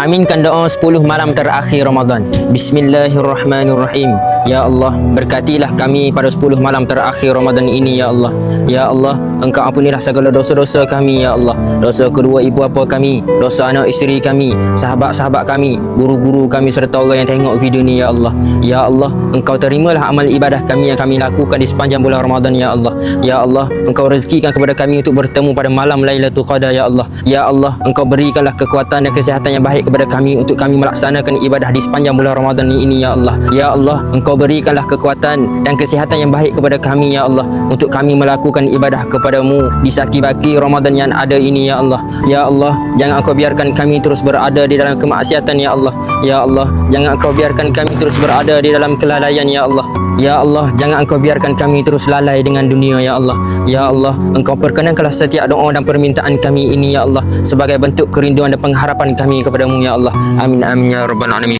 Aminkan doa 10 malam terakhir Ramadan. Bismillahirrahmanirrahim. Ya Allah, berkatilah kami pada 10 malam terakhir Ramadan ini ya Allah. Ya Allah, Engkau ampunilah segala dosa-dosa kami ya Allah. Dosa kedua ibu bapa kami, dosa anak isteri kami, sahabat-sahabat kami, guru-guru kami serta orang yang tengok video ni ya Allah. Ya Allah, Engkau terimalah amal ibadah kami yang kami lakukan di sepanjang bulan Ramadan ya Allah. Ya Allah, Engkau rezekikan kepada kami untuk bertemu pada malam Lailatul Qadar ya Allah. Ya Allah, Engkau berikanlah kekuatan dan kesihatan yang baik kepada kami untuk kami melaksanakan ibadah di sepanjang bulan Ramadan ini ya Allah. Ya Allah, Engkau berikanlah kekuatan dan kesihatan yang baik kepada kami ya Allah untuk kami melakukan ibadah kepadamu di saki-baki Ramadan yang ada ini ya Allah. Ya Allah, jangan Engkau biarkan kami terus berada di dalam kemaksiatan ya Allah. Ya Allah, jangan Engkau biarkan kami terus berada di dalam kelalaian ya Allah. Ya Allah, jangan Engkau biarkan kami terus lalai dengan dunia ya Allah. Ya Allah, Engkau perkenankanlah setiap doa dan permintaan kami ini ya Allah sebagai bentuk kerinduan dan pengharapan kami kepadamu ya Allah. Amin amin ya rabbal alamin.